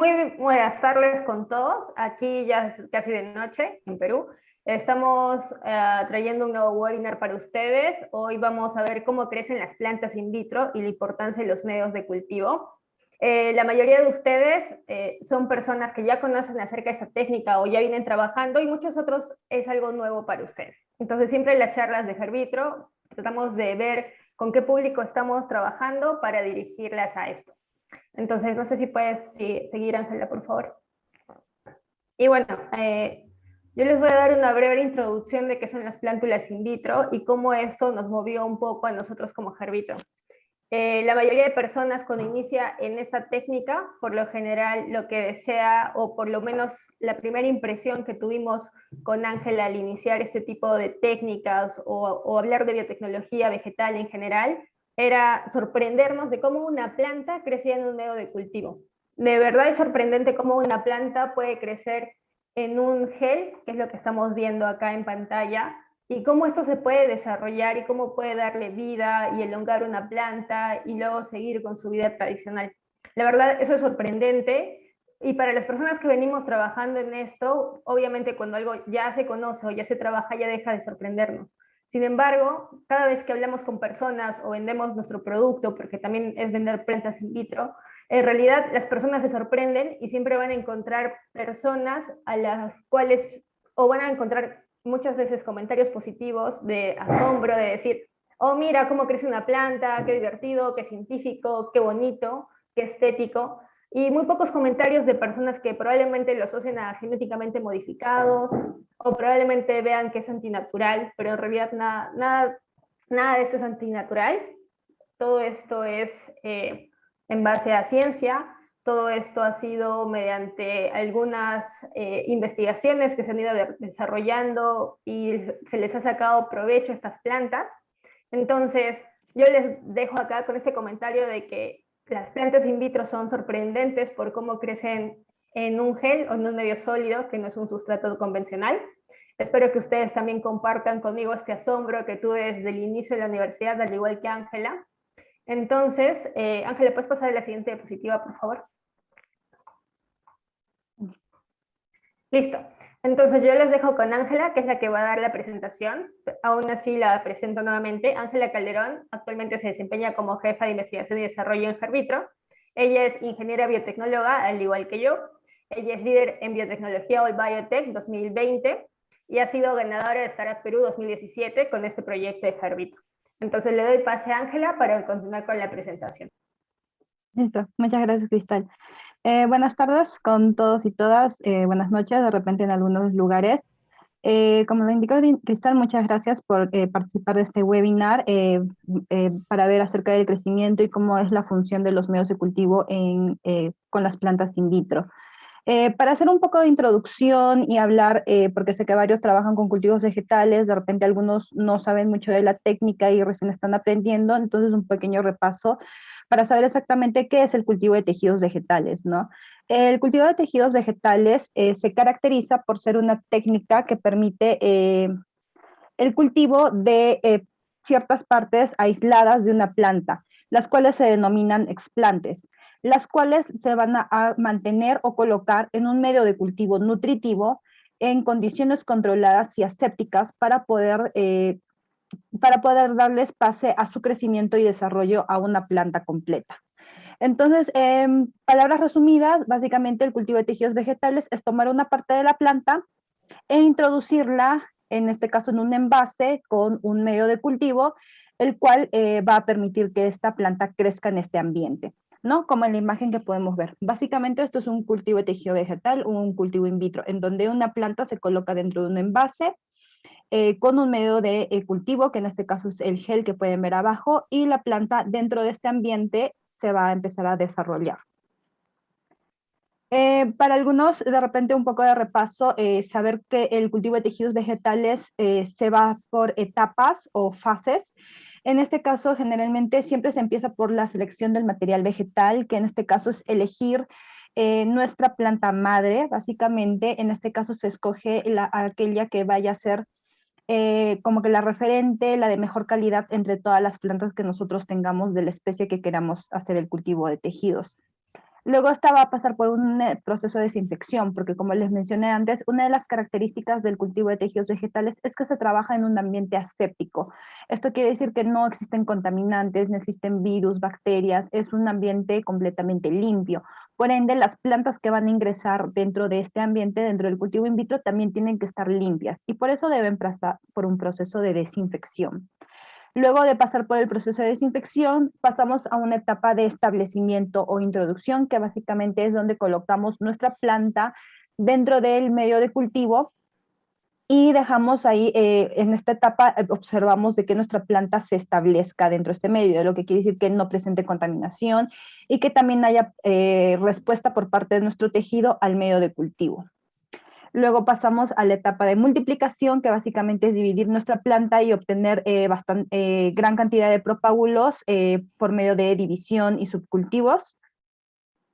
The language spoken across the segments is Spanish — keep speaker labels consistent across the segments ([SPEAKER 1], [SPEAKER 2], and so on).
[SPEAKER 1] Muy buenas tardes con todos. Aquí ya es casi de noche en Perú. Estamos trayendo un nuevo webinar para ustedes. Hoy vamos a ver cómo crecen las plantas in vitro y la importancia de los medios de cultivo. La mayoría de ustedes son personas que ya conocen acerca de esta técnica o ya vienen trabajando y muchos otros es algo nuevo para ustedes. Entonces siempre en las charlas de Herbitro tratamos de ver con qué público estamos trabajando para dirigirlas a esto. Entonces, no sé si puedes seguir, Ángela, por favor. Y bueno, yo les voy a dar una breve introducción de qué son las plántulas in vitro y cómo esto nos movió un poco a nosotros como Herbitro. La mayoría de personas cuando inicia en esta técnica, por lo general lo que desea, o por lo menos la primera impresión que tuvimos con Ángela al iniciar este tipo de técnicas o hablar de biotecnología vegetal en general, era sorprendernos de cómo una planta crecía en un medio de cultivo. De verdad es sorprendente cómo una planta puede crecer en un gel, que es lo que estamos viendo acá en pantalla, y cómo esto se puede desarrollar y cómo puede darle vida y elongar una planta y luego seguir con su vida tradicional. La verdad, eso es sorprendente y para las personas que venimos trabajando en esto, obviamente cuando algo ya se conoce o ya se trabaja, ya deja de sorprendernos. Sin embargo, cada vez que hablamos con personas o vendemos nuestro producto, porque también es vender plantas in vitro, en realidad las personas se sorprenden y siempre van a encontrar personas a las cuales o van a encontrar muchas veces comentarios positivos de asombro, de decir, oh, mira cómo crece una planta, qué divertido, qué científico, qué bonito, qué estético, y muy pocos comentarios de personas que probablemente lo asocien a genéticamente modificados o probablemente vean que es antinatural, pero en realidad nada de esto es antinatural. Todo esto es en base a ciencia, todo esto ha sido mediante algunas investigaciones que se han ido desarrollando y se les ha sacado provecho a estas plantas. Entonces, yo les dejo acá con este comentario de que las plantas in vitro son sorprendentes por cómo crecen en un gel o en un medio sólido, que no es un sustrato convencional. Espero que ustedes también compartan conmigo este asombro que tuve desde el inicio de la universidad, al igual que Ángela. Entonces, Ángela, ¿puedes pasar a la siguiente diapositiva, por favor? Listo. Entonces yo les dejo con Ángela, que es la que va a dar la presentación. Aún así la presento nuevamente. Ángela Calderón actualmente se desempeña como jefa de investigación y desarrollo en Herbitro. Ella es ingeniera biotecnóloga, al igual que yo. Ella es líder en biotecnología All Biotech 2020 y ha sido ganadora de Startup Perú 2017 con este proyecto de Herbitro. Entonces le doy pase a Ángela para continuar con la presentación.
[SPEAKER 2] Listo, muchas gracias, Cristal. Buenas tardes con todos y todas, buenas noches, de repente en algunos lugares. Como lo indicó Cristal, muchas gracias por participar de este webinar para ver acerca del crecimiento y cómo es la función de los medios de cultivo con las plantas in vitro. Para hacer un poco de introducción y hablar, porque sé que varios trabajan con cultivos vegetales, de repente algunos no saben mucho de la técnica y recién están aprendiendo, entonces un pequeño repaso para saber exactamente qué es el cultivo de tejidos vegetales, ¿no? El cultivo de tejidos vegetales se caracteriza por ser una técnica que permite el cultivo de ciertas partes aisladas de una planta, las cuales se denominan explantes, las cuales se van a mantener o colocar en un medio de cultivo nutritivo en condiciones controladas y asépticas para poder darles pase a su crecimiento y desarrollo a una planta completa. Entonces, en palabras resumidas, básicamente el cultivo de tejidos vegetales es tomar una parte de la planta e introducirla, en este caso en un envase con un medio de cultivo, el cual va a permitir que esta planta crezca en este ambiente, ¿no? Como en la imagen que podemos ver. Básicamente esto es un cultivo de tejido vegetal, un cultivo in vitro, en donde una planta se coloca dentro de un envase con un medio de cultivo, que en este caso es el gel que pueden ver abajo, y la planta dentro de este ambiente se va a empezar a desarrollar. Para algunos, de repente un poco de repaso, saber que el cultivo de tejidos vegetales se va por etapas o fases. En este caso, generalmente siempre se empieza por la selección del material vegetal, que en este caso es elegir nuestra planta madre. Básicamente, en este caso se escoge aquella que vaya a ser como que la referente, la de mejor calidad entre todas las plantas que nosotros tengamos de la especie que queramos hacer el cultivo de tejidos. Luego esta va a pasar por un proceso de desinfección, porque como les mencioné antes, una de las características del cultivo de tejidos vegetales es que se trabaja en un ambiente aséptico. Esto quiere decir que no existen contaminantes, no existen virus, bacterias, es un ambiente completamente limpio. Por ende, las plantas que van a ingresar dentro de este ambiente, dentro del cultivo in vitro, también tienen que estar limpias y por eso deben pasar por un proceso de desinfección. Luego de pasar por el proceso de desinfección, pasamos a una etapa de establecimiento o introducción, que básicamente es donde colocamos nuestra planta dentro del medio de cultivo y dejamos ahí, en esta etapa, observamos de que nuestra planta se establezca dentro de este medio, lo que quiere decir que no presente contaminación y que también haya respuesta por parte de nuestro tejido al medio de cultivo. Luego pasamos a la etapa de multiplicación, que básicamente es dividir nuestra planta y obtener gran cantidad de propágulos por medio de división y subcultivos.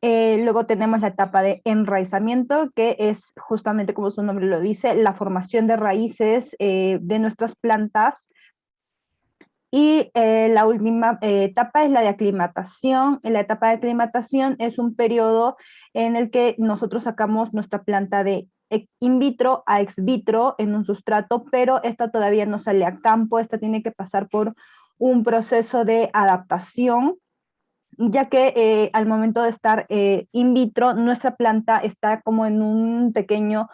[SPEAKER 2] Luego tenemos la etapa de enraizamiento, que es justamente como su nombre lo dice, la formación de raíces de nuestras plantas. Y la última etapa es la de aclimatación. La etapa de aclimatación es un periodo en el que nosotros sacamos nuestra planta de in vitro a ex vitro en un sustrato, pero esta todavía no sale a campo, esta tiene que pasar por un proceso de adaptación, ya que al momento de estar in vitro, nuestra planta está como en un pequeño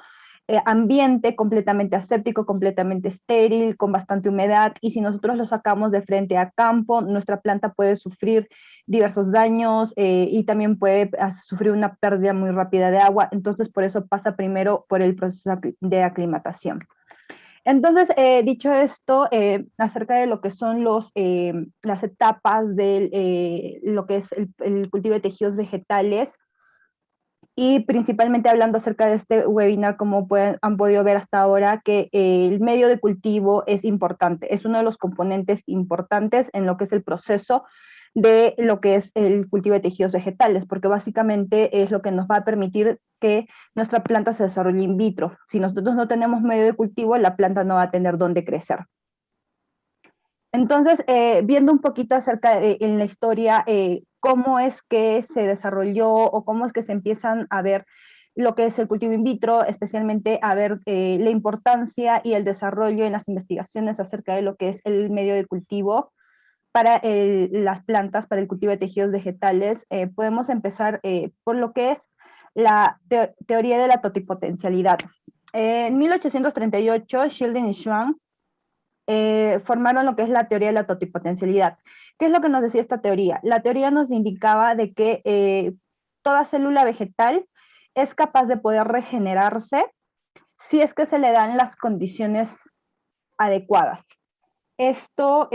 [SPEAKER 2] ambiente completamente aséptico, completamente estéril, con bastante humedad, y si nosotros lo sacamos de frente a campo, nuestra planta puede sufrir diversos daños y también puede sufrir una pérdida muy rápida de agua, entonces por eso pasa primero por el proceso de aclimatación. Entonces, dicho esto, acerca de lo que son las etapas de lo que es el cultivo de tejidos vegetales, y principalmente hablando acerca de este webinar, como han podido ver hasta ahora, que el medio de cultivo es importante, es uno de los componentes importantes en lo que es el proceso de lo que es el cultivo de tejidos vegetales, porque básicamente es lo que nos va a permitir que nuestra planta se desarrolle in vitro. Si nosotros no tenemos medio de cultivo, la planta no va a tener dónde crecer. Entonces, viendo un poquito acerca en la historia, cómo es que se desarrolló o cómo es que se empiezan a ver lo que es el cultivo in vitro, especialmente a ver la importancia y el desarrollo en las investigaciones acerca de lo que es el medio de cultivo para las plantas, para el cultivo de tejidos vegetales, podemos empezar por lo que es la teoría de la totipotencialidad. En 1838, Schilden y Schwann formaron lo que es la teoría de la totipotencialidad. ¿Qué es lo que nos decía esta teoría? La teoría nos indicaba de que toda célula vegetal es capaz de poder regenerarse si es que se le dan las condiciones adecuadas. Esto,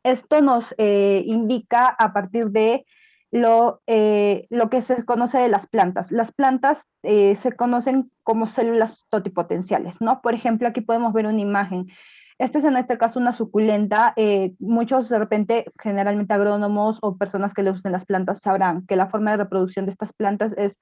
[SPEAKER 2] esto nos indica a partir de lo que se conoce de las plantas. Las plantas se conocen como células totipotenciales, ¿no? Por ejemplo, aquí podemos ver una imagen. Esta es en este caso una suculenta. Muchos de repente, generalmente agrónomos o personas que le gusten las plantas sabrán que la forma de reproducción de estas plantas es,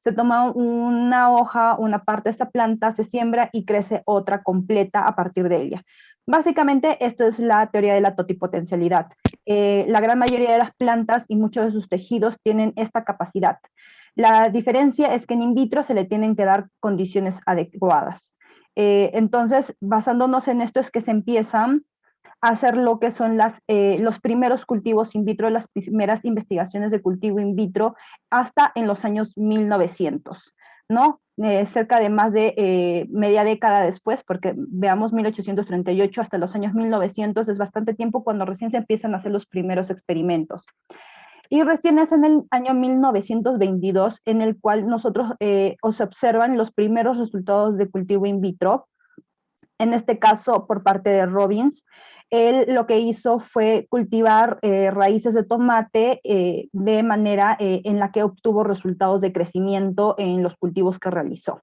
[SPEAKER 2] se toma una hoja, una parte de esta planta, se siembra y crece otra completa a partir de ella. Básicamente, esto es la teoría de la totipotencialidad. La gran mayoría de las plantas y muchos de sus tejidos tienen esta capacidad. La diferencia es que en in vitro se le tienen que dar condiciones adecuadas. Entonces, basándonos en esto es que se empiezan a hacer lo que son los primeros cultivos in vitro, las primeras investigaciones de cultivo in vitro, hasta en los años 1900, ¿no? Cerca de más de media década después, porque veamos 1838 hasta los años 1900, es bastante tiempo cuando recién se empiezan a hacer los primeros experimentos. Y recién es en el año 1922 en el cual nosotros se observan los primeros resultados de cultivo in vitro, en este caso por parte de Robbins. Él lo que hizo fue cultivar raíces de tomate de manera en la que obtuvo resultados de crecimiento en los cultivos que realizó.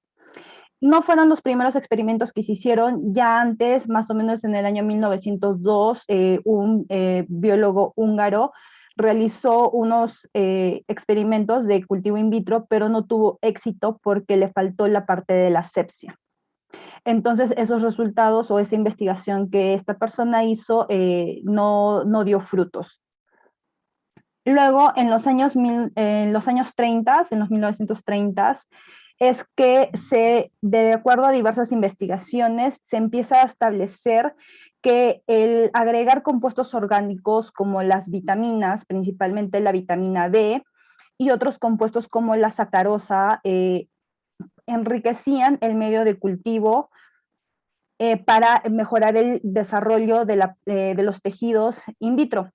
[SPEAKER 2] No fueron los primeros experimentos que se hicieron, ya antes, más o menos en el año 1902, un biólogo húngaro realizó unos experimentos de cultivo in vitro, pero no tuvo éxito porque le faltó la parte de la asepsia. Entonces, esos resultados o esa investigación que esta persona hizo no dio frutos. Luego, en los años 30, en los 1930, es que de acuerdo a diversas investigaciones, se empieza a establecer que el agregar compuestos orgánicos como las vitaminas, principalmente la vitamina B, y otros compuestos como la sacarosa, enriquecían el medio de cultivo para mejorar el desarrollo de los tejidos in vitro.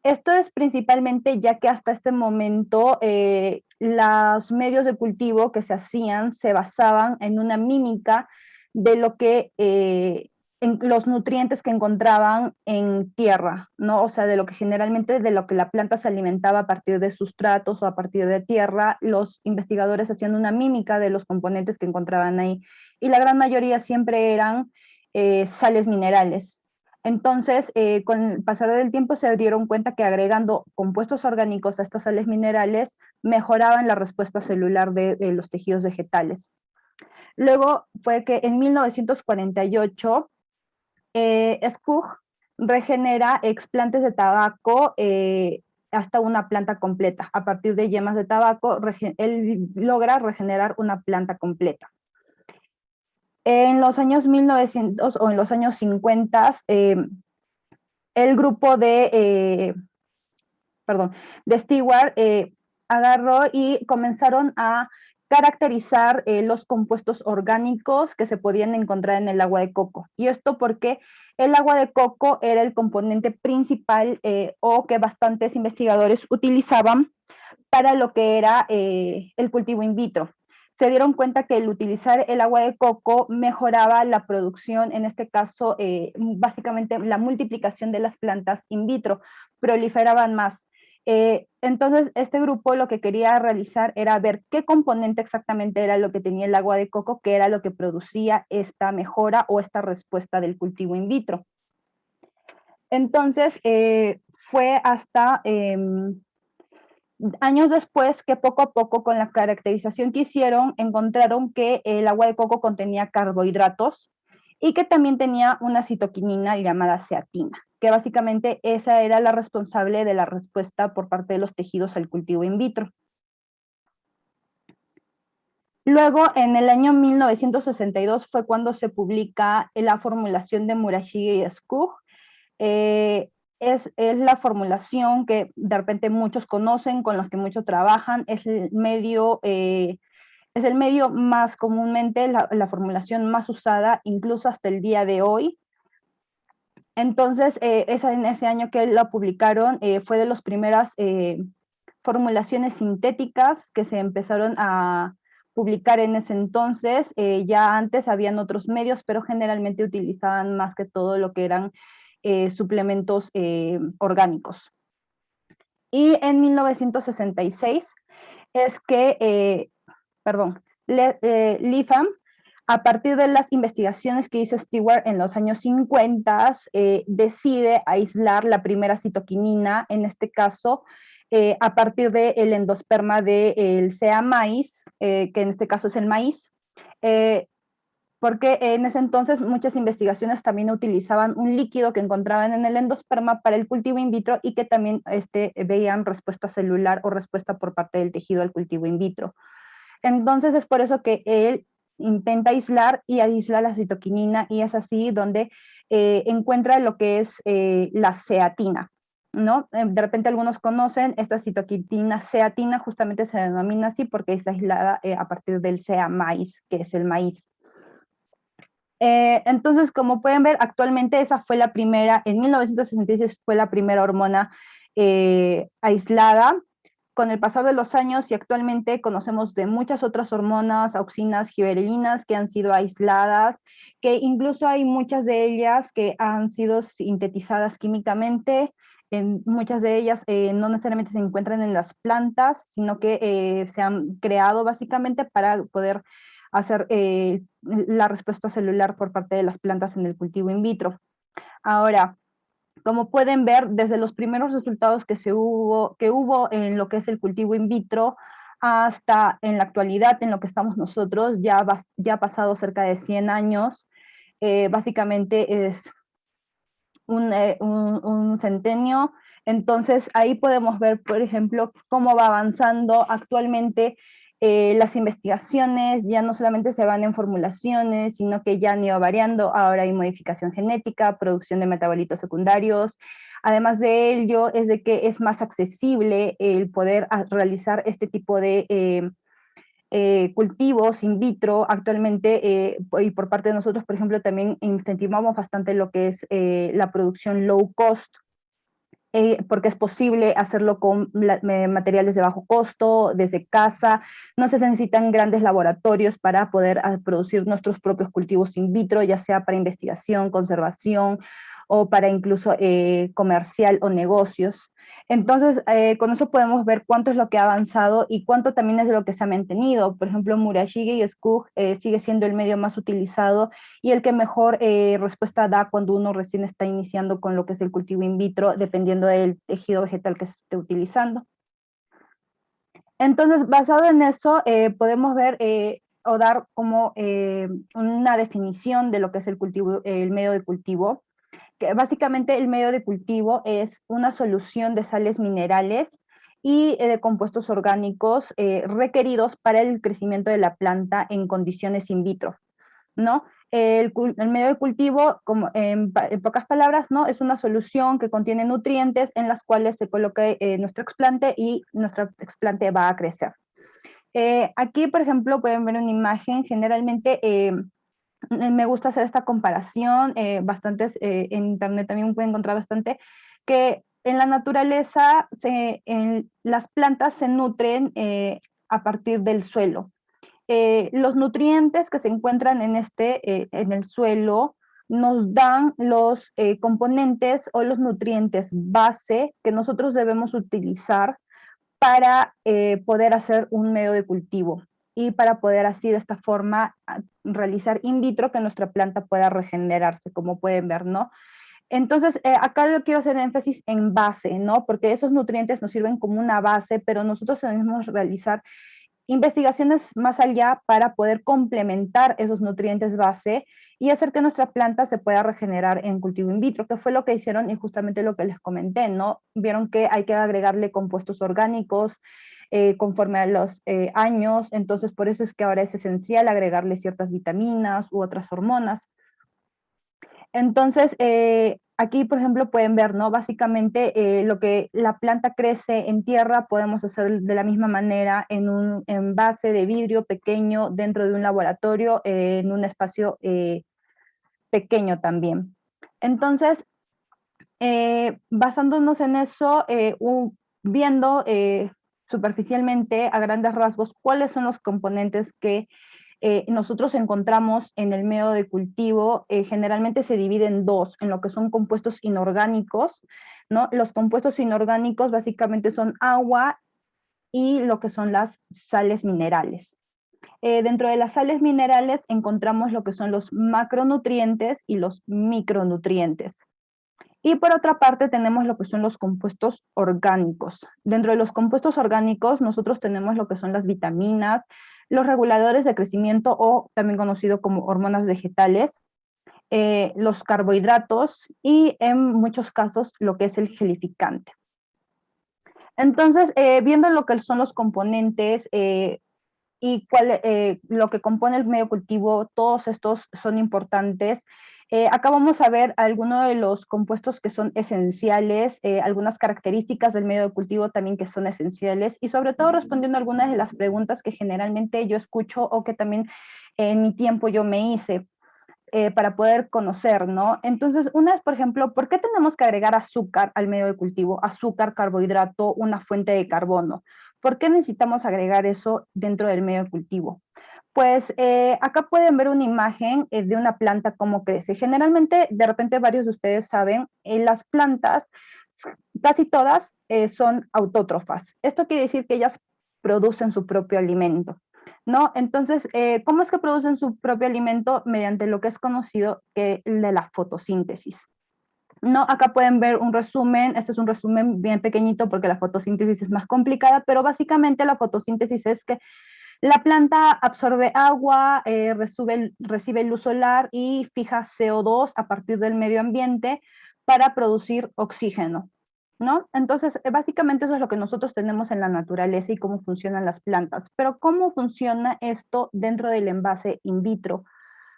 [SPEAKER 2] Esto es principalmente ya que hasta este momento los medios de cultivo que se hacían se basaban en una mímica de lo que en los nutrientes que encontraban en tierra, ¿no? O sea, de lo que generalmente de lo que la planta se alimentaba a partir de sustratos o a partir de tierra, los investigadores hacían una mímica de los componentes que encontraban ahí. Y la gran mayoría siempre eran sales minerales. Entonces, con el pasar del tiempo se dieron cuenta que agregando compuestos orgánicos a estas sales minerales mejoraban la respuesta celular de los tejidos vegetales. Luego fue que en 1948 Skug regenera explantes de tabaco hasta una planta completa. A partir de yemas de tabaco, él logra regenerar una planta completa. En los años 1900 o en los años 50, el grupo de Stewart agarró y comenzaron a caracterizar los compuestos orgánicos que se podían encontrar en el agua de coco. Y esto porque el agua de coco era el componente principal o que bastantes investigadores utilizaban para lo que era el cultivo in vitro. Se dieron cuenta que el utilizar el agua de coco mejoraba la producción, en este caso, básicamente la multiplicación de las plantas in vitro, proliferaban más. Entonces, este grupo lo que quería realizar era ver qué componente exactamente era lo que tenía el agua de coco, que era lo que producía esta mejora o esta respuesta del cultivo in vitro. Entonces, fue hasta años después que poco a poco con la caracterización que hicieron encontraron que el agua de coco contenía carbohidratos y que también tenía una citoquinina llamada ceatina, que básicamente esa era la responsable de la respuesta por parte de los tejidos al cultivo in vitro. Luego, en el año 1962 fue cuando se publica la formulación de Murashige y Skug. Es la formulación que de repente muchos conocen, con los que muchos trabajan, es el medio más comúnmente, la formulación más usada, incluso hasta el día de hoy. Entonces, en ese año que la publicaron, fue de las primeras formulaciones sintéticas que se empezaron a publicar en ese entonces. Ya antes habían otros medios, pero generalmente utilizaban más que todo lo que eran suplementos orgánicos. Y en 1966 es que, Litham, a partir de las investigaciones que hizo Stewart en los años 50, decide aislar la primera citoquinina, en este caso, a partir del endosperma del sea maíz, que en este caso es el maíz, porque en ese entonces muchas investigaciones también utilizaban un líquido que encontraban en el endosperma para el cultivo in vitro y que también veían respuesta celular o respuesta por parte del tejido al cultivo in vitro. Entonces es por eso que él intenta aislar y aísla la citoquinina y es así donde encuentra lo que es la ceatina, ¿no? De repente algunos conocen esta citoquinina ceatina, justamente se denomina así porque es aislada a partir del sea maíz, que es el maíz. Entonces, como pueden ver, actualmente esa fue la primera, en 1966 fue la primera hormona aislada. Con el pasar de los años y actualmente conocemos de muchas otras hormonas, auxinas, giberelinas que han sido aisladas, que incluso hay muchas de ellas que han sido sintetizadas químicamente. Muchas de ellas no necesariamente se encuentran en las plantas, sino que se han creado básicamente para poder hacer la respuesta celular por parte de las plantas en el cultivo in vitro. Ahora, como pueden ver, desde los primeros resultados que hubo en lo que es el cultivo in vitro hasta en la actualidad en lo que estamos nosotros, ya ha pasado cerca de 100 años, básicamente es un centenio Entonces, ahí podemos ver, por ejemplo, cómo va avanzando actualmente las investigaciones. Ya no solamente se van en formulaciones, sino que ya han ido variando. Ahora hay modificación genética, producción de metabolitos secundarios. Además de ello, es de que es más accesible el poder realizar este tipo de cultivos in vitro. Actualmente, y por parte de nosotros, por ejemplo, también incentivamos bastante lo que es la producción low cost, porque es posible hacerlo con materiales de bajo costo, desde casa. No se necesitan grandes laboratorios para poder producir nuestros propios cultivos in vitro, ya sea para investigación, conservación o para incluso comercial o negocios. Entonces, con eso podemos ver cuánto es lo que ha avanzado y cuánto también es de lo que se ha mantenido. Por ejemplo, Murashige y Skug sigue siendo el medio más utilizado y el que mejor respuesta da cuando uno recién está iniciando con lo que es el cultivo in vitro, dependiendo del tejido vegetal que se esté utilizando. Entonces, basado en eso, podemos ver o dar como una definición de lo que es el cultivo, el medio de cultivo, que básicamente el medio de cultivo es una solución de sales minerales y de compuestos orgánicos requeridos para el crecimiento de la planta en condiciones in vitro, ¿no? El medio de cultivo, como en pocas palabras, ¿no? Es una solución que contiene nutrientes en las cuales se coloca nuestro explante y nuestro explante va a crecer. Aquí, por ejemplo, pueden ver una imagen. Generalmente me gusta hacer esta comparación, en internet también pueden encontrar bastante, que en la naturaleza las plantas se nutren a partir del suelo. Los nutrientes que se encuentran en el suelo nos dan los componentes o los nutrientes base que nosotros debemos utilizar para poder hacer un medio de cultivo y para poder así de esta forma realizar in vitro que nuestra planta pueda regenerarse, como pueden ver, ¿no? Entonces, acá yo quiero hacer énfasis en base, ¿no? Porque esos nutrientes nos sirven como una base, pero nosotros tenemos que realizar investigaciones más allá para poder complementar esos nutrientes base y hacer que nuestra planta se pueda regenerar en cultivo in vitro, que fue lo que hicieron y justamente lo que les comenté, ¿no? Vieron que hay que agregarle compuestos orgánicos conforme a los años, entonces por eso es que ahora es esencial agregarle ciertas vitaminas u otras hormonas. Entonces, aquí, por ejemplo, pueden ver, ¿no? Básicamente, lo que la planta crece en tierra, podemos hacer de la misma manera en un envase de vidrio pequeño dentro de un laboratorio, en un espacio pequeño también. Entonces, basándonos en eso, viendo superficialmente, a grandes rasgos, cuáles son los componentes que nosotros encontramos en el medio de cultivo. Generalmente se divide en dos, en lo que son compuestos inorgánicos, ¿no? Los compuestos inorgánicos básicamente son agua y lo que son las sales minerales. Dentro de las sales minerales encontramos lo que son los macronutrientes y los micronutrientes. Y por otra parte tenemos lo que son los compuestos orgánicos. Dentro de los compuestos orgánicos nosotros tenemos lo que son las vitaminas, los reguladores de crecimiento o también conocido como hormonas vegetales, los carbohidratos y en muchos casos lo que es el gelificante. Entonces, viendo lo que son los componentes y lo que compone el medio cultivo, todos estos son importantes. Acá vamos a ver algunos de los compuestos que son esenciales, algunas características del medio de cultivo también que son esenciales y sobre todo respondiendo a algunas de las preguntas que generalmente yo escucho o que también en mi tiempo yo me hice para poder conocer, ¿no? Entonces, una es, por ejemplo, ¿por qué tenemos que agregar azúcar al medio de cultivo? Azúcar, carbohidrato, una fuente de carbono. ¿Por qué necesitamos agregar eso dentro del medio de cultivo? Pues acá pueden ver una imagen de una planta cómo crece. Generalmente, de repente varios de ustedes saben, las plantas, casi todas son autótrofas. Esto quiere decir que ellas producen su propio alimento, ¿no? Entonces, ¿cómo es que producen su propio alimento? Mediante lo que es conocido que de la fotosíntesis. No, acá pueden ver un resumen. Este es un resumen bien pequeñito porque la fotosíntesis es más complicada, pero básicamente la fotosíntesis es que la planta absorbe agua, recibe luz solar y fija CO2 a partir del medio ambiente para producir oxígeno. ¿no? Entonces, básicamente eso es lo que nosotros tenemos en la naturaleza y cómo funcionan las plantas. Pero ¿cómo funciona esto dentro del envase in vitro?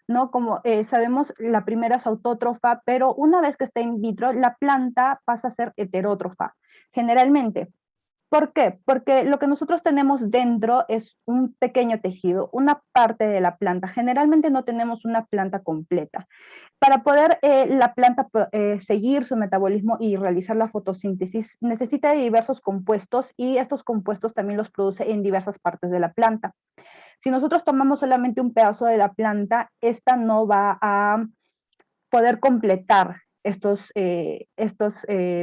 [SPEAKER 2] ¿No? Como sabemos, la primera es autótrofa, pero una vez que está in vitro, la planta pasa a ser heterótrofa, generalmente. ¿Por qué? Porque lo que nosotros tenemos dentro es un pequeño tejido, una parte de la planta. Generalmente no tenemos una planta completa. Para poder la planta seguir su metabolismo y realizar la fotosíntesis, necesita de diversos compuestos y estos compuestos también los produce en diversas partes de la planta. Si nosotros tomamos solamente un pedazo de la planta, esta no va a poder completar estos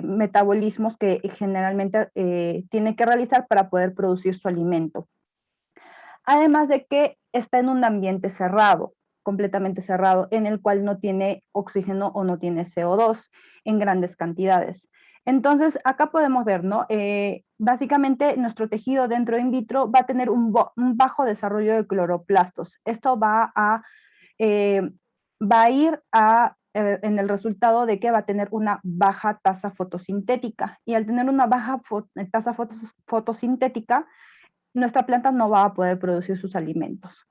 [SPEAKER 2] metabolismos que generalmente tiene que realizar para poder producir su alimento. Además de que está en un ambiente cerrado, completamente cerrado, en el cual no tiene oxígeno o no tiene CO2 en grandes cantidades. Entonces, acá podemos ver, ¿no? Básicamente, nuestro tejido dentro in vitro va a tener un bajo desarrollo de cloroplastos. Esto eh, va a ir en el resultado de que va a tener una baja tasa fotosintética. Y al tener una baja tasa fotosintética, nuestra planta no va a poder producir sus alimentos.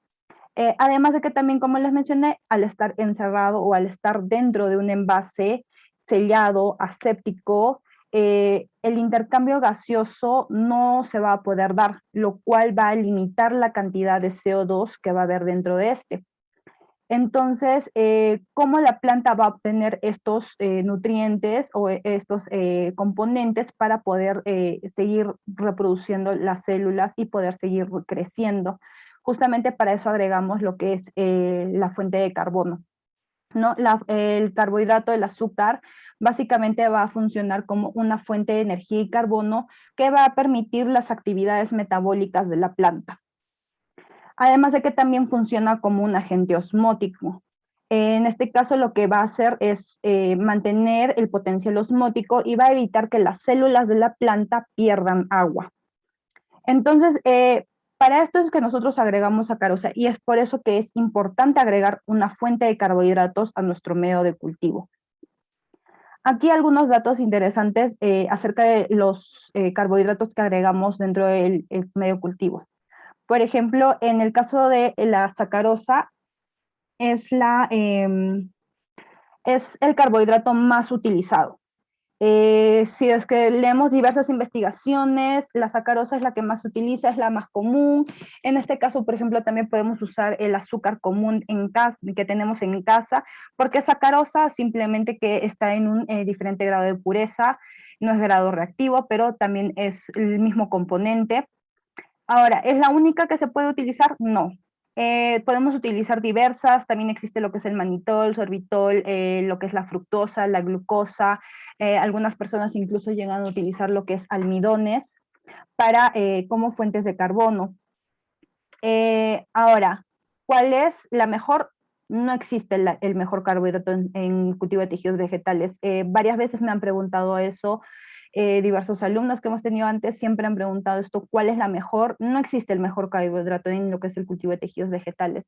[SPEAKER 2] Además de que también, como les mencioné, al estar encerrado o al estar dentro de un envase sellado, aséptico, el intercambio gaseoso no se va a poder dar, lo cual va a limitar la cantidad de CO2 que va a haber dentro de este. Entonces, ¿cómo la planta va a obtener estos nutrientes o estos componentes para poder seguir reproduciendo las células y poder seguir creciendo? Justamente para eso agregamos lo que es la fuente de carbono, ¿no? El carbohidrato, el azúcar, básicamente va a funcionar como una fuente de energía y carbono que va a permitir las actividades metabólicas de la planta. Además de que también funciona como un agente osmótico. En este caso lo que va a hacer es mantener el potencial osmótico y va a evitar que las células de la planta pierdan agua. Entonces, para esto es que nosotros agregamos sacarosa y es por eso que es importante agregar una fuente de carbohidratos a nuestro medio de cultivo. Aquí algunos datos interesantes acerca de los carbohidratos que agregamos dentro del medio cultivo. Por ejemplo, en el caso de la sacarosa, es, es el carbohidrato más utilizado. Si es que leemos diversas investigaciones, la sacarosa es la que más se utiliza, es la más común. En este caso, por ejemplo, también podemos usar el azúcar común en casa, que tenemos en casa, porque sacarosa simplemente que está en un diferente grado de pureza, no es grado reactivo, pero también es el mismo componente. Ahora, ¿es la única que se puede utilizar? No. Podemos utilizar diversas, también existe lo que es el manitol, sorbitol, lo que es la fructosa, la glucosa, algunas personas incluso llegan a utilizar lo que es almidones para, como fuentes de carbono. Ahora, ¿cuál es la mejor? No existe el mejor carbohidrato en cultivo de tejidos vegetales. Varias veces me han preguntado eso, diversos alumnos que hemos tenido antes siempre han preguntado esto, ¿cuál es la mejor? No existe el mejor carbohidrato en lo que es el cultivo de tejidos vegetales.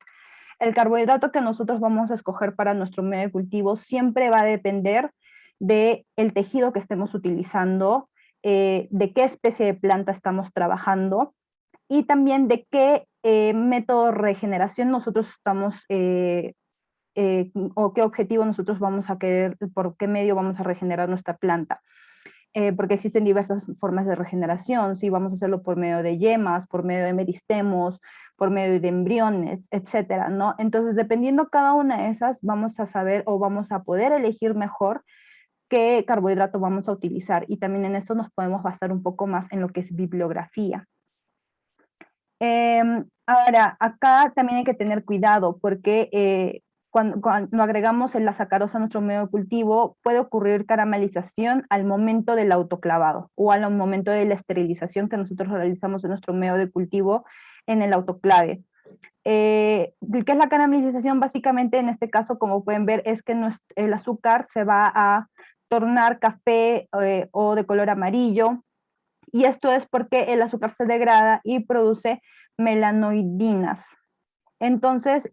[SPEAKER 2] El carbohidrato que nosotros vamos a escoger para nuestro medio de cultivo siempre va a depender del tejido que estemos utilizando, de qué especie de planta estamos trabajando y también de qué método de regeneración nosotros estamos o qué objetivo nosotros vamos a querer, por qué medio vamos a regenerar nuestra planta. Porque existen diversas formas de regeneración, si vamos a hacerlo por medio de yemas, por medio de meristemos, por medio de embriones, etcétera, ¿no? Entonces, dependiendo cada una de esas, vamos a saber o vamos a poder elegir mejor qué carbohidrato vamos a utilizar. Y también en esto nos podemos basar un poco más en lo que es bibliografía. Ahora, acá también hay que tener cuidado porque cuando agregamos la sacarosa a nuestro medio de cultivo, puede ocurrir caramelización al momento del autoclavado o al momento de la esterilización que nosotros realizamos en nuestro medio de cultivo en el autoclave. ¿Qué es la caramelización? Básicamente, en este caso, como pueden ver, es que el azúcar se va a tornar café o de color amarillo, y esto es porque el azúcar se degrada y produce melanoidinas. Entonces,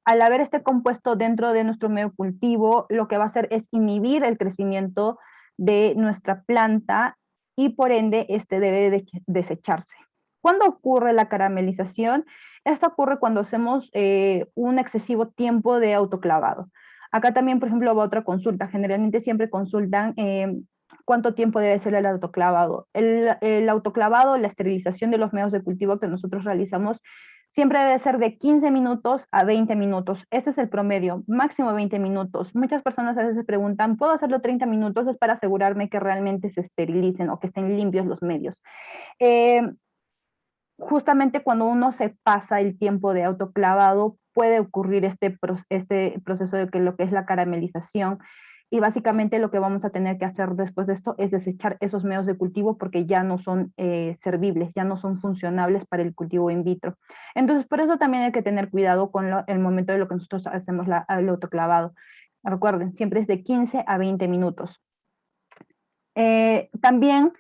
[SPEAKER 2] al haber este compuesto dentro de nuestro medio cultivo, lo que va a hacer es inhibir el crecimiento de nuestra planta y por ende este debe desecharse. ¿Cuándo ocurre la caramelización? Esta ocurre cuando hacemos un excesivo tiempo de autoclavado. Acá también, por ejemplo, va otra consulta. Generalmente siempre consultan cuánto tiempo debe ser el autoclavado. El autoclavado, la esterilización de los medios de cultivo que nosotros realizamos, siempre debe ser de 15 minutos a 20 minutos. Este es el promedio, máximo 20 minutos. Muchas personas a veces preguntan, ¿puedo hacerlo 30 minutos? Es para asegurarme que realmente se esterilicen o que estén limpios los medios. Justamente cuando uno se pasa el tiempo de autoclavado, puede ocurrir este proceso de lo que es la caramelización. Y básicamente lo que vamos a tener que hacer después de esto es desechar esos medios de cultivo porque ya no son servibles, ya no son funcionables para el cultivo in vitro. Entonces, por eso también hay que tener cuidado con el momento de lo que nosotros hacemos el autoclavado. Recuerden, siempre es de 15 a 20 minutos. También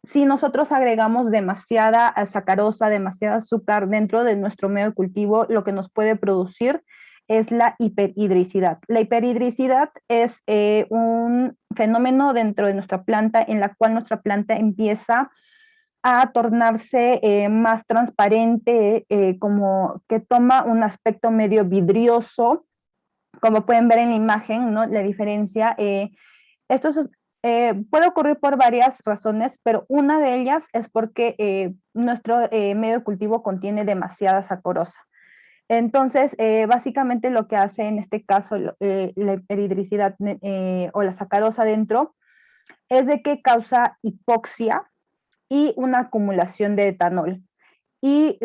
[SPEAKER 2] si nosotros agregamos demasiada sacarosa, demasiada azúcar dentro de nuestro medio de cultivo, lo que nos puede producir es la hiperhidricidad. La hiperhidricidad es un fenómeno dentro de nuestra planta en la cual nuestra planta empieza a tornarse más transparente, como que toma un aspecto medio vidrioso, como pueden ver en la imagen, ¿no? La diferencia. Esto puede ocurrir por varias razones, pero una de ellas es porque nuestro medio de cultivo contiene demasiada sacarosa. Entonces, básicamente lo que hace en este caso la hiperhidricidad o la sacarosa dentro es de que causa hipoxia y una acumulación de etanol. Y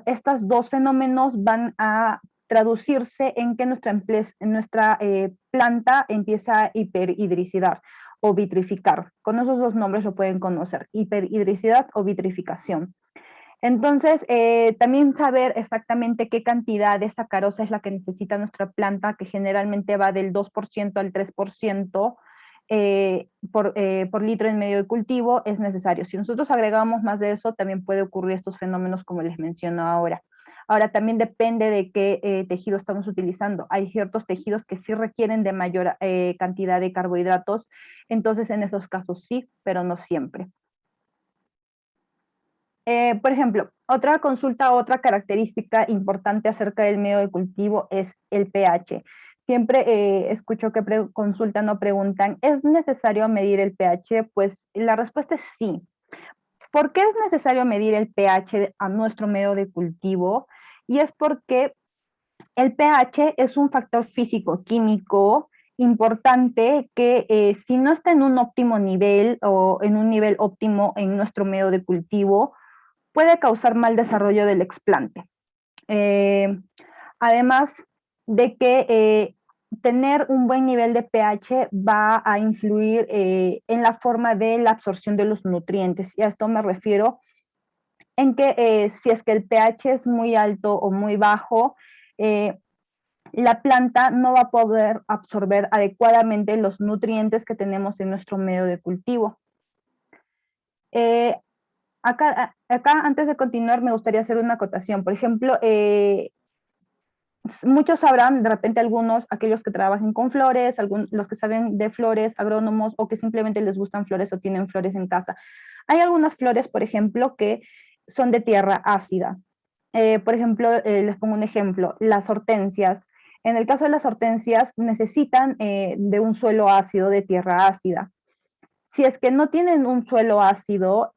[SPEAKER 2] estos dos fenómenos van a traducirse en que nuestra planta empieza a hiperhidricidad o vitrificar. Con esos dos nombres lo pueden conocer, hiperhidricidad o vitrificación. Entonces, también saber exactamente qué cantidad de sacarosa es la que necesita nuestra planta, que generalmente va del 2% al 3% por litro en medio de cultivo, es necesario. Si nosotros agregamos más de eso, también puede ocurrir estos fenómenos como les menciono ahora. Ahora, también depende de qué tejido estamos utilizando. Hay ciertos tejidos que sí requieren de mayor cantidad de carbohidratos, entonces en esos casos sí, pero no siempre. Por ejemplo, otra consulta, otra característica importante acerca del medio de cultivo es el pH. Siempre escucho que consultan o preguntan, ¿es necesario medir el pH? Pues la respuesta es sí. ¿Por qué es necesario medir el pH a nuestro medio de cultivo? Y es porque el pH es un factor físico-químico importante que si no está en un óptimo nivel o en un nivel óptimo en nuestro medio de cultivo, puede causar mal desarrollo del explante. Además de que tener un buen nivel de pH va a influir en la forma de la absorción de los nutrientes. Y a esto me refiero en que si es que el pH es muy alto o muy bajo, la planta no va a poder absorber adecuadamente los nutrientes que tenemos en nuestro medio de cultivo. Acá, antes de continuar, me gustaría hacer una acotación. Por ejemplo, muchos sabrán, de repente algunos, aquellos que trabajan con flores, los que saben de flores, agrónomos, o que simplemente les gustan flores o tienen flores en casa. Hay algunas flores, por ejemplo, que son de tierra ácida. Por ejemplo, les pongo un ejemplo, las hortensias. En el caso de las hortensias, necesitan de un suelo ácido, de tierra ácida. Si es que no tienen un suelo ácido,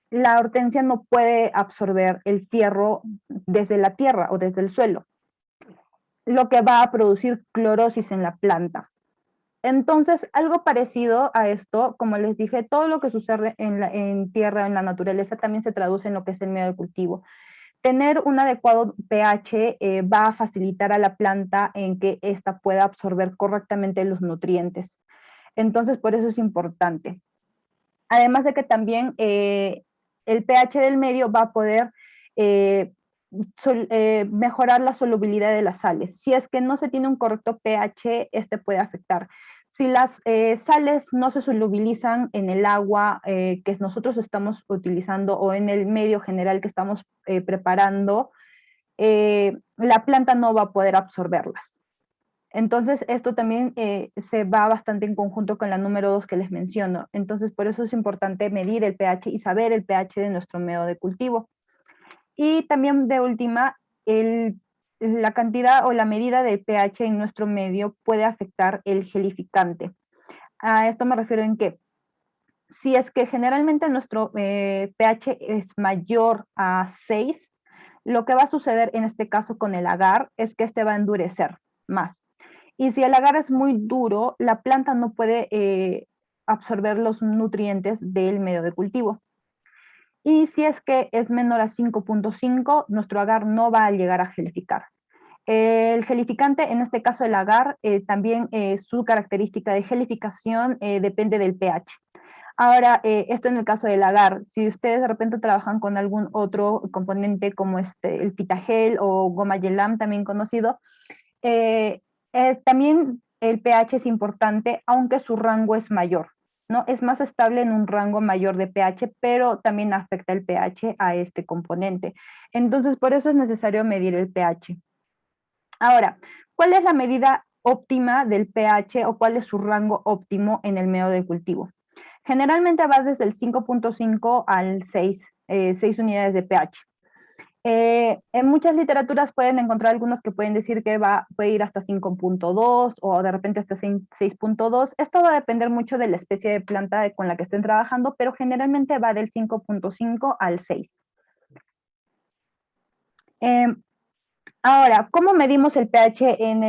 [SPEAKER 2] la hortensia no puede absorber el fierro desde la tierra o desde el suelo, lo que va a producir clorosis en la planta. Entonces, algo parecido a esto, como les dije, todo lo que sucede en tierra, en la naturaleza, también se traduce en lo que es el medio de cultivo. Tener un adecuado pH va a facilitar a la planta en que ésta pueda absorber correctamente los nutrientes. Entonces, por eso es importante. Además de que también el pH del medio va a poder mejorar la solubilidad de las sales. Si es que no se tiene un correcto pH, este puede afectar. Si las sales no se solubilizan en el agua que nosotros estamos utilizando o en el medio general que estamos preparando, la planta no va a poder absorberlas. Entonces, esto también se va bastante en conjunto con la número 2 que les menciono. Entonces, por eso es importante medir el pH y saber el pH de nuestro medio de cultivo. Y también de última, la cantidad o la medida del pH en nuestro medio puede afectar el gelificante. A esto me refiero en que si es que generalmente nuestro pH es mayor a 6, lo que va a suceder en este caso con el agar es que este va a endurecer más. Y si el agar es muy duro, la planta no puede absorber los nutrientes del medio de cultivo. Y si es que es menor a 5.5, nuestro agar no va a llegar a gelificar. El gelificante, en este caso el agar, también su característica de gelificación depende del pH. Ahora, esto en el caso del agar, si ustedes de repente trabajan con algún otro componente como el pitagel o goma yelam, también conocido, eh, también el pH es importante, aunque su rango es mayor, ¿no? Es más estable en un rango mayor de pH, pero también afecta el pH a este componente. Entonces, por eso es necesario medir el pH. Ahora, ¿cuál es la medida óptima del pH o cuál es su rango óptimo en el medio de cultivo? Generalmente va desde el 5.5 al 6, 6 unidades de pH. En muchas literaturas pueden encontrar algunos que pueden decir que puede ir hasta 5.2 o de repente hasta 6.2. Esto va a depender mucho de la especie de planta con la que estén trabajando, pero generalmente va del 5.5 al 6. Ahora, ¿cómo medimos el pH en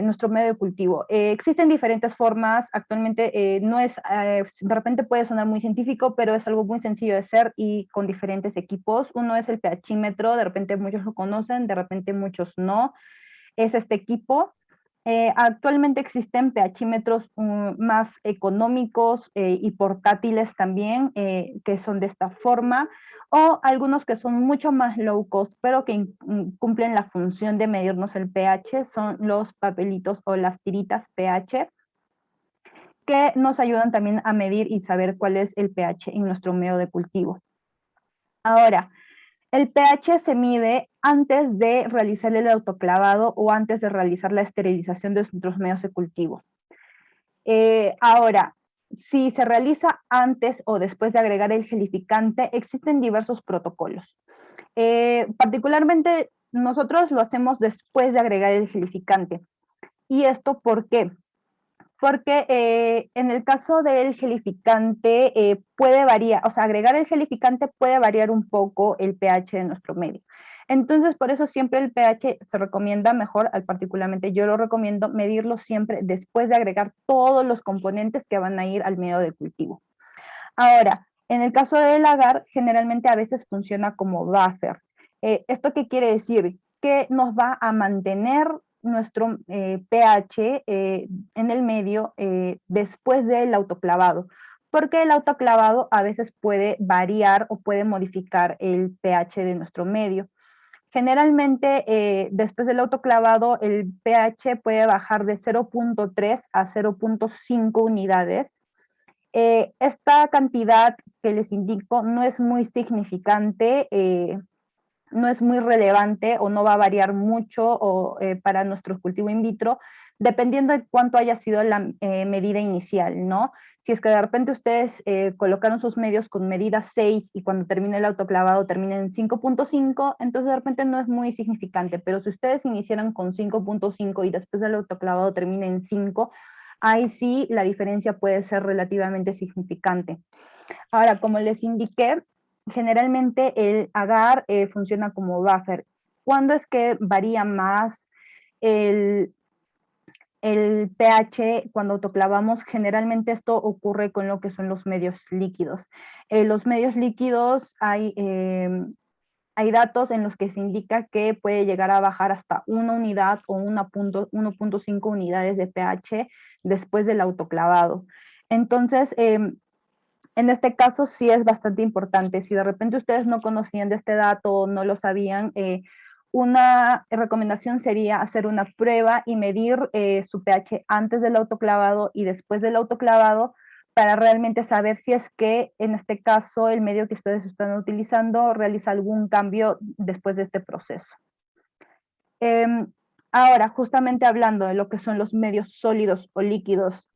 [SPEAKER 2] nuestro medio de cultivo? Existen diferentes formas. Actualmente no es, de repente puede sonar muy científico, pero es algo muy sencillo de hacer y con diferentes equipos. Uno es el pHímetro, de repente muchos lo conocen, de repente muchos no. Es este equipo. Actualmente existen pHímetros más económicos y portátiles también, que son de esta forma, o algunos que son mucho más low cost, pero que cumplen la función de medirnos el pH, son los papelitos o las tiritas pH, que nos ayudan también a medir y saber cuál es el pH en nuestro medio de cultivo. Ahora, el pH se mide antes de realizar el autoclavado o antes de realizar la esterilización de nuestros medios de cultivo. Ahora, si se realiza antes o después de agregar el gelificante, existen diversos protocolos. Particularmente nosotros lo hacemos después de agregar el gelificante. ¿Y esto por qué? Porque en el caso del gelificante puede variar, o sea, agregar el gelificante puede variar un poco el pH de nuestro medio. Entonces, por eso siempre el pH se recomienda mejor, particularmente yo lo recomiendo medirlo siempre después de agregar todos los componentes que van a ir al medio de cultivo. Ahora, en el caso del agar, generalmente a veces funciona como buffer. ¿Esto qué quiere decir? Que nos va a mantener nuestro pH en el medio después del autoclavado, porque el autoclavado a veces puede variar o puede modificar el pH de nuestro medio. Generalmente, después del autoclavado, el pH puede bajar de 0.3 a 0.5 unidades. Esta cantidad que les indico no es muy significante, no es muy relevante o no va a variar mucho para nuestro cultivo in vitro, dependiendo de cuánto haya sido la medida inicial, ¿no? Si es que de repente ustedes colocaron sus medios con medida 6 y cuando termine el autoclavado termina en 5.5, entonces de repente no es muy significante, pero si ustedes iniciaran con 5.5 y después del autoclavado termina en 5, ahí sí la diferencia puede ser relativamente significante. Ahora, como les indiqué, generalmente el agar funciona como buffer. ¿Cuándo es que varía más el, el pH cuando autoclavamos? Generalmente esto ocurre con lo que son los medios líquidos. Los medios líquidos hay datos en los que se indica que puede llegar a bajar hasta 1 unidad o 1.5 unidades de pH después del autoclavado. Entonces, en este caso sí es bastante importante. Si de repente ustedes no conocían de este dato o no lo sabían, una recomendación sería hacer una prueba y medir su pH antes del autoclavado y después del autoclavado para realmente saber si es que en este caso el medio que ustedes están utilizando realiza algún cambio después de este proceso. Ahora, justamente hablando de lo que son los medios sólidos o líquidos,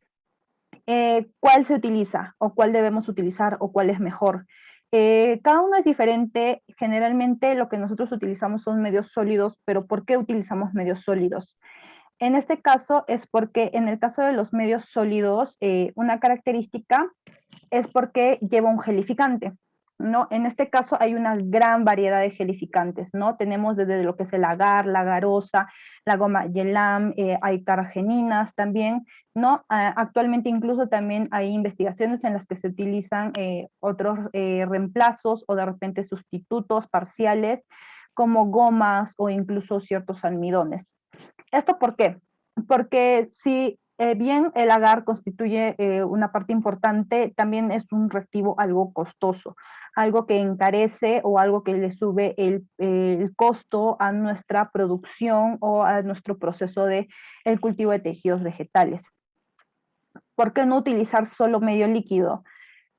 [SPEAKER 2] ¿cuál se utiliza o cuál debemos utilizar o cuál es mejor? Cada uno es diferente. Generalmente lo que nosotros utilizamos son medios sólidos, pero ¿por qué utilizamos medios sólidos? En este caso es porque en el caso de los medios sólidos, una característica es porque lleva un gelificante, ¿no? En este caso hay una gran variedad de gelificantes, ¿no? Tenemos desde lo que es el agar, la garosa, la goma Yelam, hay carrageninas también, ¿no? Actualmente incluso también hay investigaciones en las que se utilizan otros reemplazos o de repente sustitutos parciales como gomas o incluso ciertos almidones. ¿Esto por qué? Porque si bien el agar constituye una parte importante, también es un reactivo algo costoso, algo que encarece o algo que le sube el costo a nuestra producción o a nuestro proceso de el cultivo de tejidos vegetales. ¿Por qué no utilizar solo medio líquido?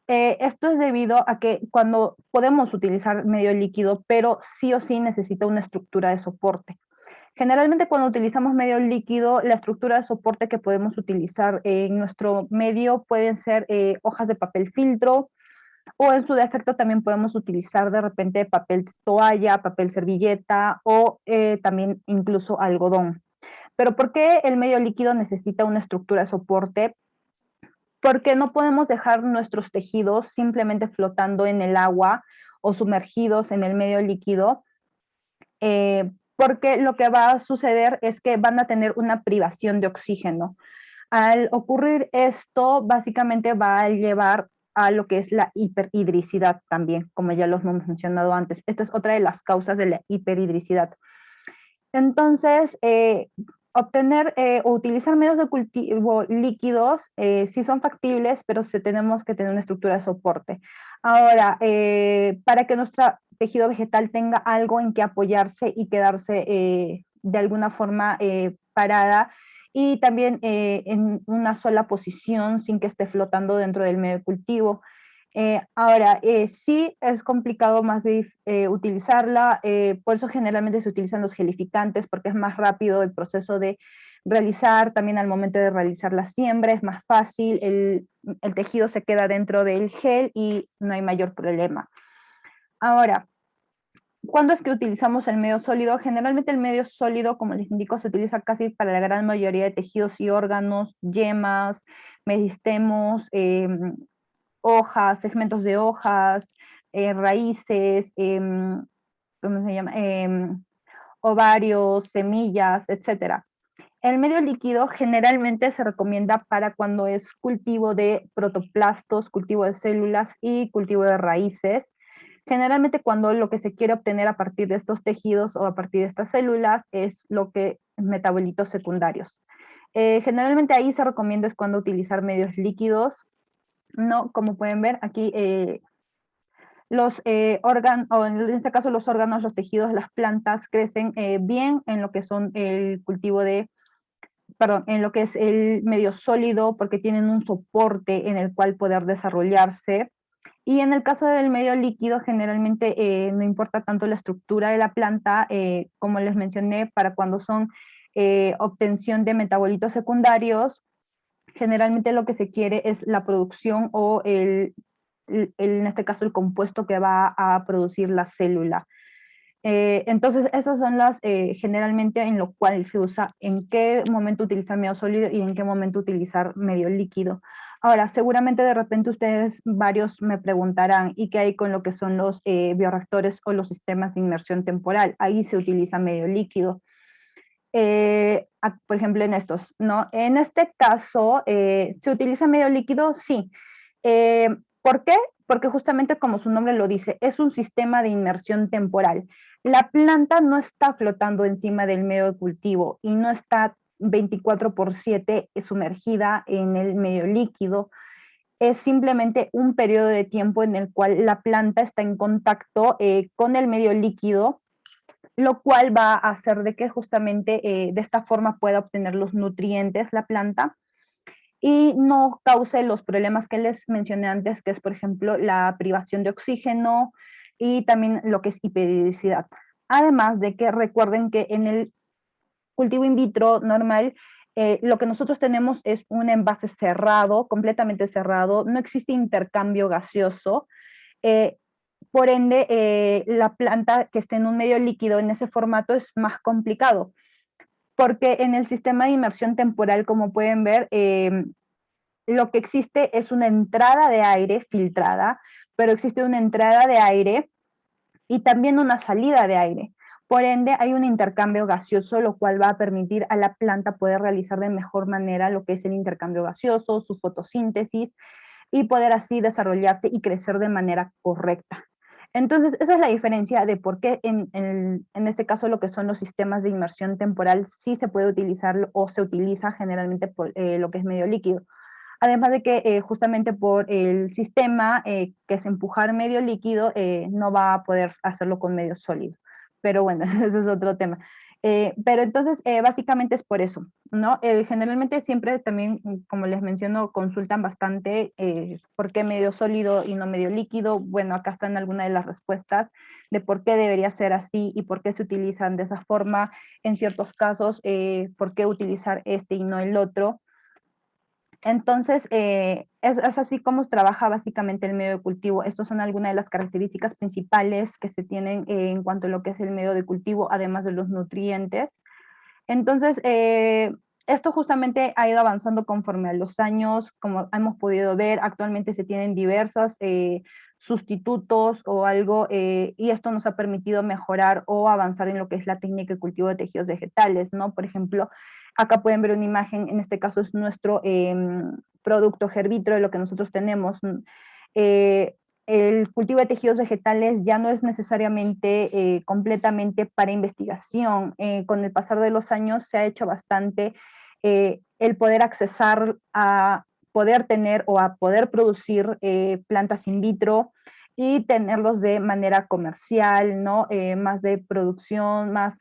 [SPEAKER 2] Esto es debido a que cuando podemos utilizar medio líquido, pero sí o sí necesita una estructura de soporte. Generalmente cuando utilizamos medio líquido, la estructura de soporte que podemos utilizar en nuestro medio pueden ser hojas de papel filtro o en su defecto también podemos utilizar de repente papel toalla, papel servilleta o también incluso algodón. Pero ¿por qué el medio líquido necesita una estructura de soporte? Porque no podemos dejar nuestros tejidos simplemente flotando en el agua o sumergidos en el medio líquido, porque lo que va a suceder es que van a tener una privación de oxígeno. Al ocurrir esto, básicamente va a llevar a lo que es la hiperhidricidad también, como ya lo hemos mencionado antes. Esta es otra de las causas de la hiperhidricidad. Entonces, obtener o utilizar medios de cultivo líquidos sí son factibles, pero tenemos que tener una estructura de soporte. Ahora, para que nuestro tejido vegetal tenga algo en que apoyarse y quedarse de alguna forma parada y también en una sola posición sin que esté flotando dentro del medio de cultivo. Ahora, sí es complicado más de utilizarla, por eso generalmente se utilizan los gelificantes porque es más rápido el proceso de realizar, también al momento de realizar la siembra es más fácil, el tejido se queda dentro del gel y no hay mayor problema. Ahora, ¿cuándo es que utilizamos el medio sólido? Generalmente el medio sólido, como les indico, se utiliza casi para la gran mayoría de tejidos y órganos, yemas, meristemos, hojas, segmentos de hojas, raíces, ¿cómo se llama? Ovarios, semillas, etcétera. El medio líquido generalmente se recomienda para cuando es cultivo de protoplastos, cultivo de células y cultivo de raíces. Generalmente cuando lo que se quiere obtener a partir de estos tejidos o a partir de estas células es lo que metabolitos secundarios. Generalmente ahí se recomienda es cuando utilizar medios líquidos, no, como pueden ver aquí, los órganos, o en este caso los órganos, los tejidos, las plantas crecen bien en lo que son el cultivo de, perdón, en lo que es el medio sólido, porque tienen un soporte en el cual poder desarrollarse. Y en el caso del medio líquido, generalmente no importa tanto la estructura de la planta, como les mencioné, para cuando son obtención de metabolitos secundarios, generalmente lo que se quiere es la producción o en este caso el compuesto que va a producir la célula. Entonces, estas son las generalmente en lo cual se usa en qué momento utilizar medio sólido y en qué momento utilizar medio líquido. Ahora, seguramente de repente ustedes varios me preguntarán, ¿y qué hay con lo que son los bioreactores o los sistemas de inmersión temporal? Ahí se utiliza medio líquido. Por ejemplo, en estos, ¿no? En este caso, ¿se utiliza medio líquido? Sí. ¿Por qué? Porque justamente como su nombre lo dice, es un sistema de inmersión temporal. La planta no está flotando encima del medio de cultivo y no está 24/7 sumergida en el medio líquido. Es simplemente un periodo de tiempo en el cual la planta está en contacto con el medio líquido, lo cual va a hacer de que justamente de esta forma pueda obtener los nutrientes la planta y no cause los problemas que les mencioné antes, que es, por ejemplo, la privación de oxígeno y también lo que es hiperhidricidad. Además de que recuerden que cultivo in vitro normal, lo que nosotros tenemos es un envase cerrado, completamente cerrado, no existe intercambio gaseoso, eh, por ende, la planta que esté en un medio líquido en ese formato es más complicado, porque en el sistema de inmersión temporal, como pueden ver, lo que existe es una entrada de aire filtrada, pero existe una entrada de aire y también una salida de aire. Por ende, hay un intercambio gaseoso, lo cual va a permitir a la planta poder realizar de mejor manera lo que es el intercambio gaseoso, su fotosíntesis, y poder así desarrollarse y crecer de manera correcta. Entonces, esa es la diferencia de por qué en este caso lo que son los sistemas de inmersión temporal sí se puede utilizar o se utiliza generalmente por lo que es medio líquido. Además de que justamente por el sistema que es empujar medio líquido, no va a poder hacerlo con medio sólido. Pero bueno, ese es otro tema. Pero entonces, básicamente es por eso, ¿no? Generalmente siempre también, como les menciono, consultan bastante por qué medio sólido y no medio líquido. Bueno, acá están algunas de las respuestas de por qué debería ser así y por qué se utilizan de esa forma. En ciertos casos, por qué utilizar este y no el otro. Entonces, es así como trabaja básicamente el medio de cultivo. Estas son algunas de las características principales que se tienen en cuanto a lo que es el medio de cultivo, además de los nutrientes. Entonces, esto justamente ha ido avanzando conforme a los años, como hemos podido ver, actualmente se tienen diversos sustitutos o algo, y esto nos ha permitido mejorar o avanzar en lo que es la técnica de cultivo de tejidos vegetales, ¿no? Por ejemplo, acá pueden ver una imagen, en este caso es nuestro producto Herbitro, de lo que nosotros tenemos. Eh, el cultivo de tejidos vegetales ya no es necesariamente completamente para investigación. Con el pasar de los años se ha hecho bastante el poder accesar a poder tener o a poder producir plantas in vitro y tenerlos de manera comercial, ¿no? Más de producción, más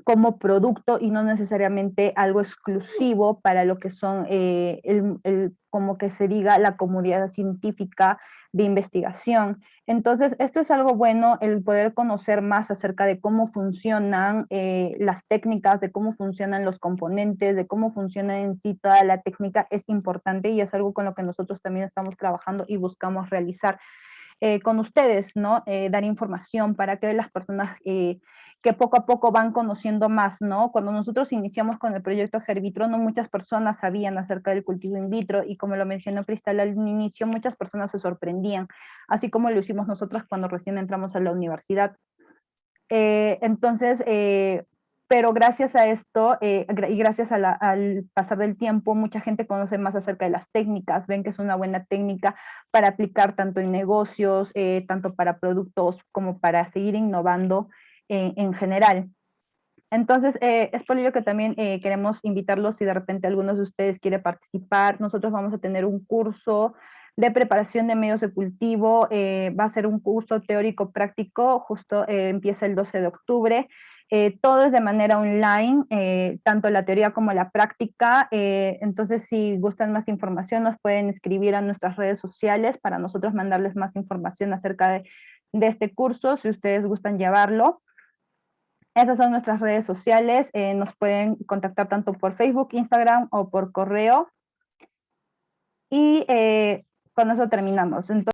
[SPEAKER 2] como producto y no necesariamente algo exclusivo para lo que son, como que se diga, la comunidad científica de investigación. Entonces, esto es algo bueno, el poder conocer más acerca de cómo funcionan las técnicas, de cómo funcionan los componentes, de cómo funciona en sí toda la técnica, es importante y es algo con lo que nosotros también estamos trabajando y buscamos realizar con ustedes, ¿no? Dar información para que las personas que poco a poco van conociendo más, ¿no? Cuando nosotros iniciamos con el proyecto Herbitro, no muchas personas sabían acerca del cultivo in vitro y como lo mencionó Cristal al inicio, muchas personas se sorprendían, así como lo hicimos nosotros cuando recién entramos a la universidad. Entonces, pero gracias a esto y gracias a al pasar del tiempo, mucha gente conoce más acerca de las técnicas, ven que es una buena técnica para aplicar tanto en negocios, tanto para productos como para seguir innovando en general. Entonces, es por ello que también queremos invitarlos si de repente algunos de ustedes quiere participar. Nosotros vamos a tener un curso de preparación de medios de cultivo, va a ser un curso teórico práctico, justo empieza el 12 de octubre. Todo es de manera online, tanto la teoría como la práctica. Entonces, si gustan más información, nos pueden escribir a nuestras redes sociales para nosotros mandarles más información acerca de este curso, si ustedes gustan llevarlo. Esas son nuestras redes sociales. Nos pueden contactar tanto por Facebook, Instagram o por correo. Y con eso terminamos. Entonces,